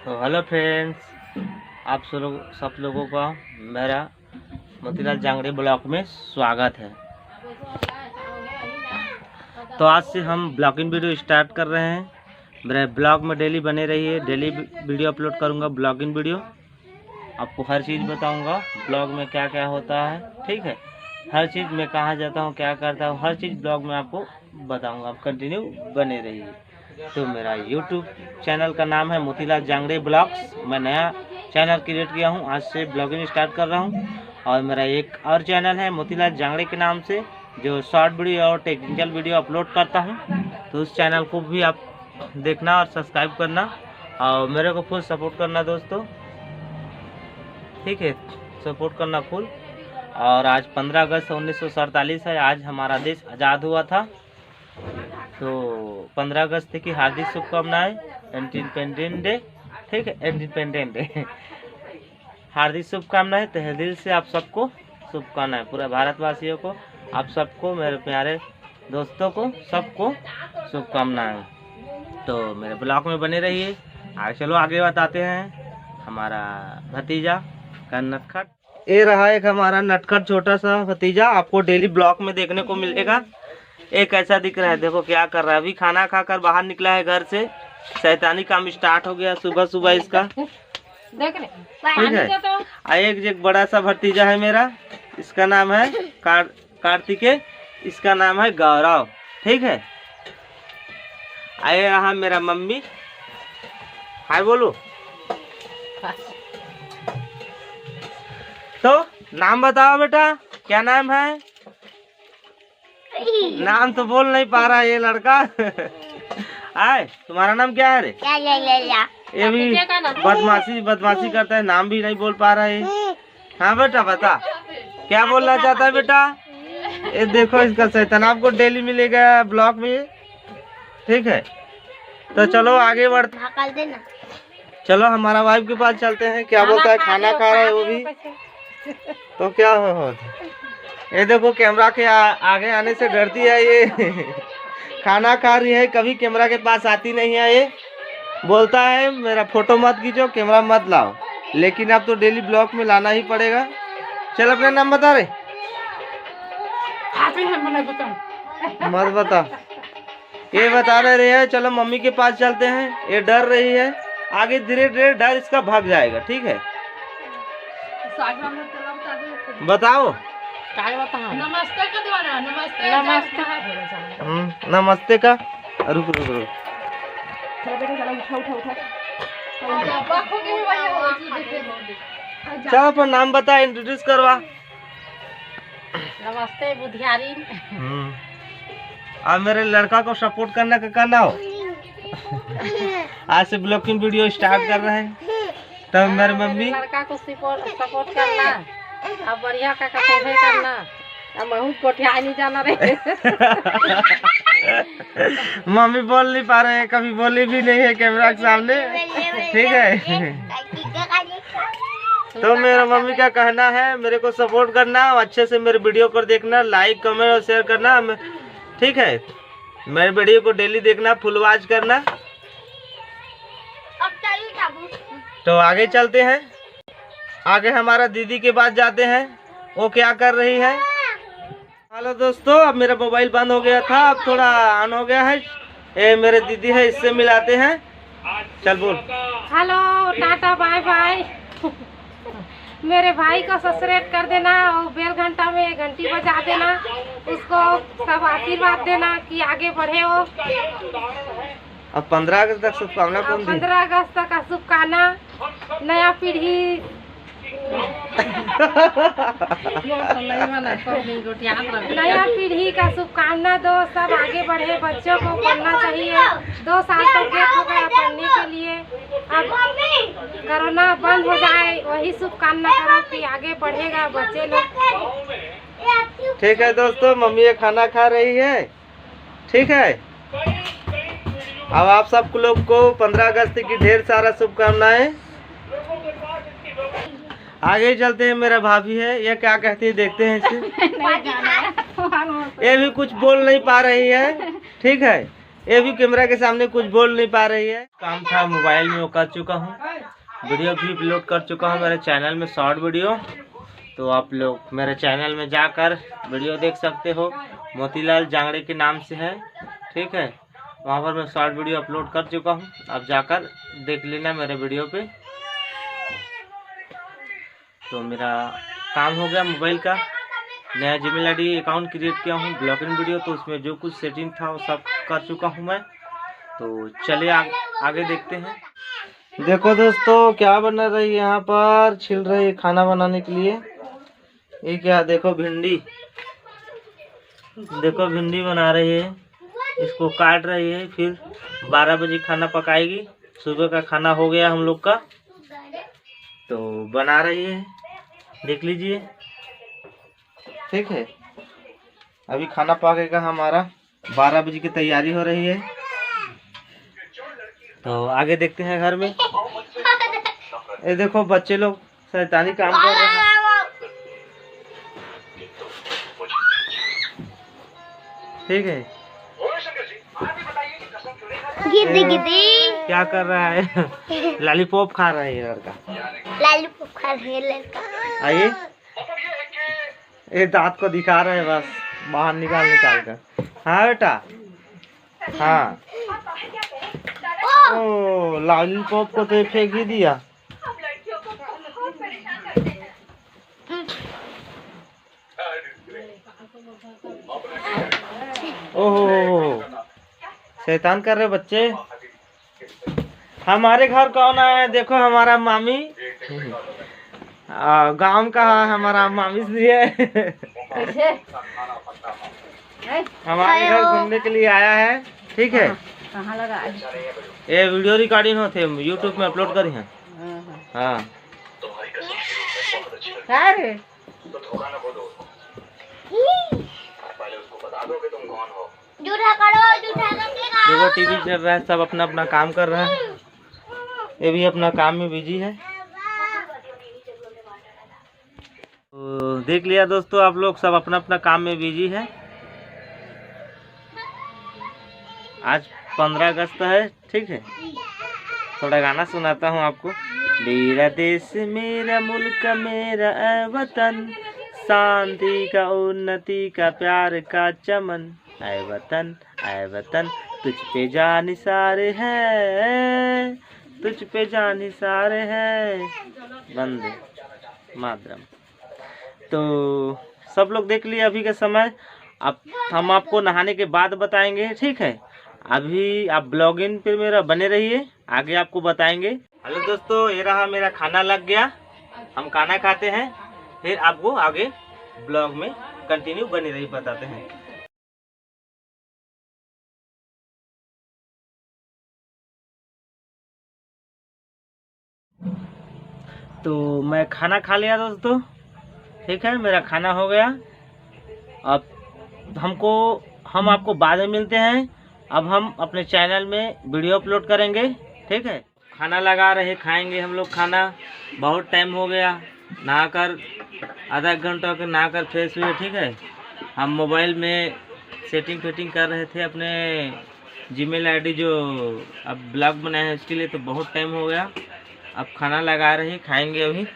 तो hello friends, आप सब लोगों का मेरा मोतीलाल जांगड़े ब्लॉग में स्वागत है। तो आज से हम ब्लॉगिंग वीडियो स्टार्ट कर रहे हैं। मेरे ब्लॉग में डेली बने रहिए, डेली वीडियो अपलोड करूंगा, ब्लॉगिंग वीडियो। आपको हर चीज़ बताऊंगा ब्लॉग में क्या क्या होता है, ठीक है। हर चीज़ मैं कहाँ जाता हूँ, क्या करता हूँ, हर चीज़ ब्लॉग में आपको बताऊंगा। आप कंटिन्यू बने रहिए। तो मेरा यूट्यूब चैनल का नाम है मोतीलाल जांगड़े ब्लॉग्स। मैं नया चैनल क्रिएट किया हूँ, आज से ब्लॉगिंग स्टार्ट कर रहा हूँ। और मेरा एक और चैनल है मोतीलाल जांगड़े के नाम से, जो शॉर्ट वीडियो और टेक्निकल वीडियो अपलोड करता हूँ। तो उस चैनल को भी आप देखना और सब्सक्राइब करना और मेरे को फुल सपोर्ट करना दोस्तों, ठीक है। सपोर्ट करना फुल। और आज 15 अगस्त 1947 है, आज हमारा देश आज़ाद हुआ था। तो 15 अगस्त की हार्दिक शुभकामनाएं, इंडिपेंडेंट डे, ठीक है, इंडिपेंडेंट डे। हार्दिक शुभकामनाएं, तहे दिल से आप सबको शुभकामनाएं, पूरे भारतवासियों को, आप सबको, मेरे प्यारे दोस्तों को, सबको शुभकामनाएं। तो मेरे ब्लॉग में बने रहिए। चलो आगे बताते हैं हमारा भतीजा का नटखट। ये रहा एक हमारा नटखट छोटा सा भतीजा, आपको डेली ब्लॉग में देखने को मिलेगा। एक ऐसा दिख रहा है, देखो क्या कर रहा है। अभी खाना खाकर बाहर निकला है घर से, शैतानी काम स्टार्ट हो गया सुबह सुबह इसका, ठीक है। एक बड़ा सा भतीजा है मेरा, इसका नाम है कार्तिकेय, इसका नाम है गौरव, ठीक है। आए रहा मेरा मम्मी, हाय बोलो। तो नाम बताओ बेटा, क्या नाम है? नाम तो बोल नहीं पा रहा ये लड़का। आए, तुम्हारा नाम क्या है रे? ये भी बदमाशी करता है, नाम भी नहीं बोल पा रहा है। हाँ बेटा बता, क्या बोलना चाहता है बेटा? ये देखो इसका शैतान आपको डेली मिलेगा ब्लॉग में, ठीक है। तो चलो आगे बढ़ते, चलो हमारा वाइफ के पास चलते हैं। क्या बोलता है? खाना खा रहा है वो भी। तो क्या हो ये देखो कैमरा के आगे आने से डरती है ये। खाना खा रही है, कभी कैमरा के पास आती नहीं है ये। बोलता है मेरा फोटो मत खींचो, कैमरा मत लाओ, लेकिन अब तो डेली ब्लॉग में लाना ही पड़ेगा। चल अपना नाम बता रहे। मत बता, ये बता रहे हैं। चलो मम्मी के पास चलते हैं, ये डर रही है। आगे धीरे धीरे डर इसका भाग जाएगा, ठीक है। बताओ नमस्ते का द्वारा, नमस्ते नमस्ते का। रुक रुक रुक, चलो पर नाम बता, इंट्रोड्यूस करवा। नमस्ते बुधियारी। अब मेरे लड़का को सपोर्ट करना हो। आज से ब्लॉगिंग वीडियो स्टार्ट कर रहे हैं। तब मेरी मम्मी लड़का को सपोर्ट करना, अब बढ़िया का सेवा करना। अब मैं कोठिया नहीं जाना रे। मम्मी बोल नहीं पा रहे हैं, कभी बोली भी नहीं है कैमरा के सामने, ठीक है। तो मेरा मम्मी का कहना है मेरे को सपोर्ट करना, अच्छे से मेरे वीडियो को देखना, लाइक कमेंट और शेयर करना, ठीक है। मेरे वीडियो को डेली देखना, फुल वॉच करना। तो आगे चलते हैं, आगे हमारा दीदी के पास जाते हैं, वो क्या कर रही है। हेलो दोस्तों, अब मेरा मोबाइल बंद हो गया था, अब थोड़ा ऑन हो गया है। ये मेरे दीदी है, इससे मिलाते हैं। चल बोल। Hello, ta-ta bye bye. मेरे भाई को सब्सक्राइब कर देना और बेल घंटा में घंटी बजा देना, उसको सब आशीर्वाद देना कि आगे बढ़े वो। अब 15 अगस्त तक शुभकामना कौन दी? 15 अगस्त तक का शुभकामना, नया पीढ़ी नया पीढ़ी का शुभकामना दो। सब आगे बढ़े, बच्चों को पढ़ना चाहिए। 2 साल तक गेप हो गया पढ़ने के लिए, अब कोरोना बंद हो जाए, वही शुभकामना करो कि आगे बढ़ेगा बच्चे लोग। ठीक है दोस्तों, मम्मी ये खाना खा रही है, ठीक है। अब आप सब लोग को 15 अगस्त की ढेर सारा शुभकामनाएं। आगे चलते हैं, मेरा भाभी है, ये क्या कहती है देखते हैं इसे। ये भी कुछ बोल नहीं पा रही है, ठीक है। ये भी कैमरा के सामने कुछ बोल नहीं पा रही है। काम था मोबाइल में वो कर चुका हूँ, वीडियो भी अपलोड कर चुका हूँ मेरे चैनल में, शॉर्ट वीडियो। तो आप लोग मेरे चैनल में जाकर वीडियो देख सकते हो, मोतीलाल जांगड़े के नाम से है, ठीक है। वहाँ पर मैं शॉर्ट वीडियो अपलोड कर चुका हूँ, आप जाकर देख लेना मेरे वीडियो पे। तो मेरा काम हो गया मोबाइल का, नया जीमेल आईडी अकाउंट क्रिएट किया हूँ ब्लॉगिंग वीडियो, तो उसमें जो कुछ सेटिंग था वो सब कर चुका हूँ मैं। तो चलिए आगे देखते हैं। देखो दोस्तों क्या बना रही है, यहाँ पर छिल रही है खाना बनाने के लिए। ये क्या, देखो भिंडी, देखो भिंडी बना रही है, इसको काट रही है, फिर 12 बजे खाना पकाएगी। सुबह का खाना हो गया हम लोग का, तो बना रही है, देख लीजिए, ठीक है। अभी खाना पकेगा हमारा, 12 बजे की तैयारी हो रही है। तो आगे देखते हैं घर में। ये देखो बच्चे लोग शैतानी काम कर रहे हैं, ठीक है। क्या कर रहा है? लॉलीपॉप खा रहा है लड़का, लॉलीपॉप खा रहा है लड़का। आइए, ये दांत को दिखा रहा है बस, बाहर निकाल कर। हाँ बेटा, हाँ। ओ लॉलीपॉप को तो फेंक ही दिया। ओहो, शैतान कर रहे बच्चे। हमारे घर कौन आया? देखो हमारा मामी, गांव का हमारा मामी जी है। हमारे घर घूमने के लिए आया है, ठीक है। कहाँ लगा? ये वीडियो रिकॉर्डिंग होते हैं, यूट्यूब में अपलोड करी हैं। हाँ देखो टीवी चल रहा है, सब अपना अपना काम कर रहा है, ये भी अपना काम में बिजी है। तो देख लिया दोस्तों आप लोग, सब अपना अपना काम में बिजी है। आज 15 अगस्त है, ठीक है। थोड़ा गाना सुनाता हूँ आपको। मेरा देश मेरा मुल्क मेरा वतन, शांति का उन्नति का प्यार का चमन, ऐ वतन तुझ पे जान निसारे है, तुझ पे जान निसारे है, वंदे मातरम। तो सब लोग देख लिए अभी के समय। अब हम आपको नहाने के बाद बताएंगे, ठीक है। अभी आप ब्लॉगिंग पे मेरा बने रहिए, आगे आपको बताएंगे। हेलो दोस्तों, ये रहा मेरा खाना लग गया, हम खाना खाते हैं, फिर आपको आगे ब्लॉग में कंटिन्यू बने रहिए, बताते हैं। तो मैं खाना खा लिया दोस्तों, ठीक है, मेरा खाना हो गया। अब हम आपको बाद में मिलते हैं। अब हम अपने चैनल में वीडियो अपलोड करेंगे, ठीक है। खाना लगा रहे, खाएंगे हम लोग खाना। बहुत टाइम हो गया, नहाकर आधा घंटा के नहाकर फ्रेश हुए, ठीक है। हम मोबाइल में सेटिंग कर रहे थे अपने जीमेल आईडी जो अब ब्लॉग बनाए हैं उसके लिए, तो बहुत टाइम हो गया। अब खाना लगा रहे, खाएंगे अभी।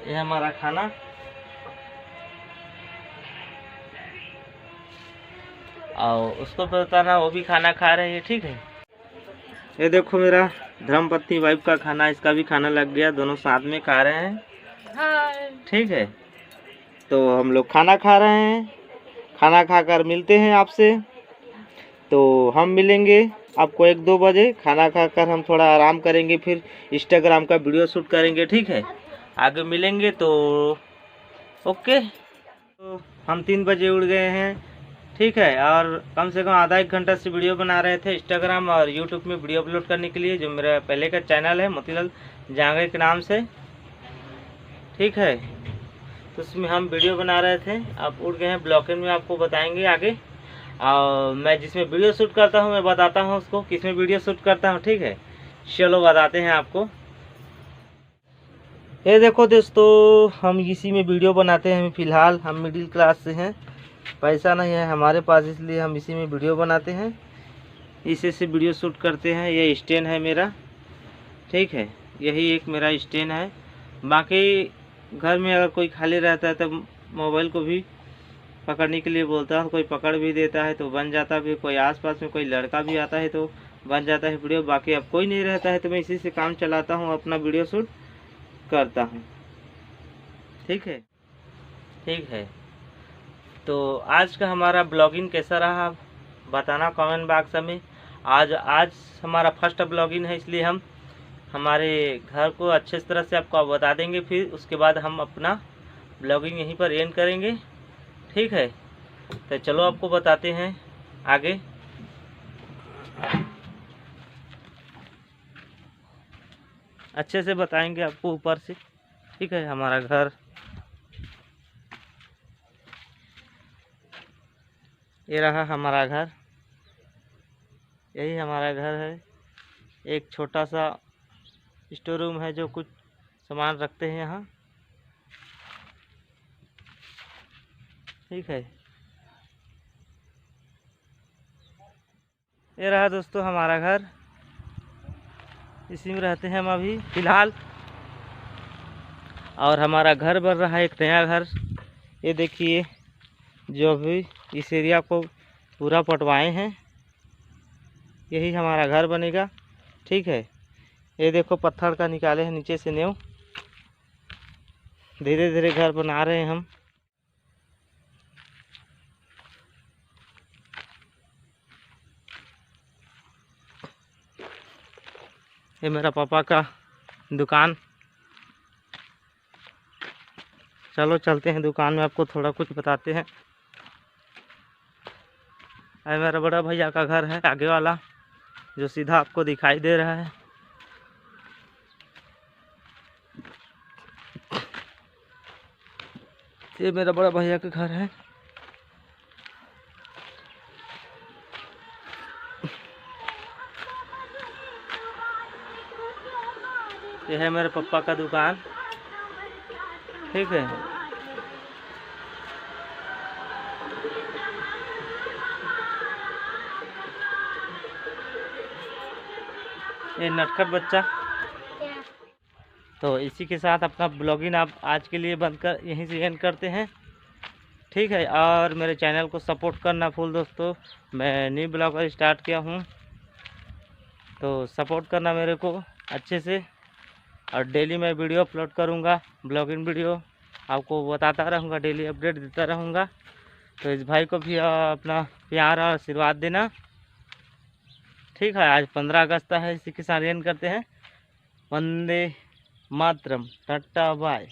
ये हमारा खाना, और उसको बताना वो भी खाना खा रहे हैं, ठीक है। ये देखो मेरा धर्मपत्नी वाइफ का खाना, इसका भी खाना लग गया, दोनों साथ में खा रहे हैं, ठीक है। तो हम लोग खाना खा रहे हैं, खाना खाकर मिलते हैं आपसे। तो हम मिलेंगे आपको 1-2 बजे। खाना खाकर हम थोड़ा आराम करेंगे, फिर इंस्टाग्राम का वीडियो शूट करेंगे, ठीक है। आगे मिलेंगे तो ओके। तो हम 3 बजे उठ गए हैं, ठीक है। और कम से कम आधा 1 घंटा से वीडियो बना रहे थे इंस्टाग्राम और यूट्यूब में वीडियो अपलोड करने के लिए, जो मेरा पहले का चैनल है मोतीलाल जांगड़े के नाम से, ठीक है। तो उसमें हम वीडियो बना रहे थे। आप उठ गए हैं, ब्लॉगिंग में आपको बताएंगे आगे। और मैं जिसमें वीडियो शूट करता हूँ मैं बताता हूँ उसको किसमें वीडियो शूट करता हूँ, ठीक है। चलो बताते हैं आपको। ये देखो दोस्तों, हम इसी में वीडियो बनाते हैं। फ़िलहाल हम मिडिल क्लास से हैं, पैसा नहीं है हमारे पास, इसलिए हम इसी में वीडियो बनाते हैं, इसी से वीडियो शूट करते हैं। ये स्टैंड है मेरा, ठीक है, यही एक मेरा स्टैंड है। बाकी घर में अगर कोई खाली रहता है तो मोबाइल को भी पकड़ने के लिए बोलता है, कोई पकड़ भी देता है तो बन जाता भी, कोई आसपास में कोई लड़का भी आता है तो बन जाता है वीडियो। बाकी अब कोई नहीं रहता है तो मैं इसी से काम चलाता हूँ, अपना वीडियो शूट करता हूँ। ठीक है, ठीक है। तो आज का हमारा ब्लॉगिंग कैसा रहा बताना कमेंट बॉक्स में। आज हमारा फर्स्ट ब्लॉगिंग है, इसलिए हम हमारे घर को अच्छे तरह से आपको बता देंगे, फिर उसके बाद हम अपना ब्लॉगिंग यहीं पर एंड करेंगे। ठीक है, तो चलो आपको बताते हैं आगे। अच्छे से बताएंगे आपको ऊपर से। ठीक है, हमारा घर ये रहा, हमारा घर, यही हमारा घर है। एक छोटा सा स्टोर रूम है जो कुछ सामान रखते हैं यहाँ। ठीक है, ये रहा दोस्तों हमारा घर, इसी में रहते हैं हम अभी फ़िलहाल। और हमारा घर बन रहा है, एक नया घर। ये देखिए, जो अभी इस एरिया को पूरा पटवाए हैं, यही हमारा घर बनेगा। ठीक है, ये देखो पत्थर का निकाले हैं नीचे से नींव, धीरे धीरे घर बना रहे हैं हम। ये मेरा पापा का दुकान। चलो चलते हैं दुकान में, आपको थोड़ा कुछ बताते हैं। ये मेरा बड़ा भैया का घर है, आगे वाला जो सीधा आपको दिखाई दे रहा है। ये मेरा बड़ा भैया का घर है। ये है मेरे पापा का दुकान। ठीक है, ये नटखट बच्चा। तो इसी के साथ अपना ब्लॉगिंग आप आज के लिए बंद कर यहीं से एंड करते हैं। ठीक है, और मेरे चैनल को सपोर्ट करना फुल दोस्तों। मैं न्यू ब्लॉगर स्टार्ट किया हूँ, तो सपोर्ट करना मेरे को अच्छे से। और डेली मैं वीडियो अपलोड करूँगा, ब्लॉगिंग वीडियो आपको बताता रहूँगा, डेली अपडेट देता रहूँगा। तो इस भाई को भी अपना प्यार और आशीर्वाद देना। ठीक है, आज 15 अगस्त है, इसी के साथ एंड करते हैं। Vande Mataram, tata bye.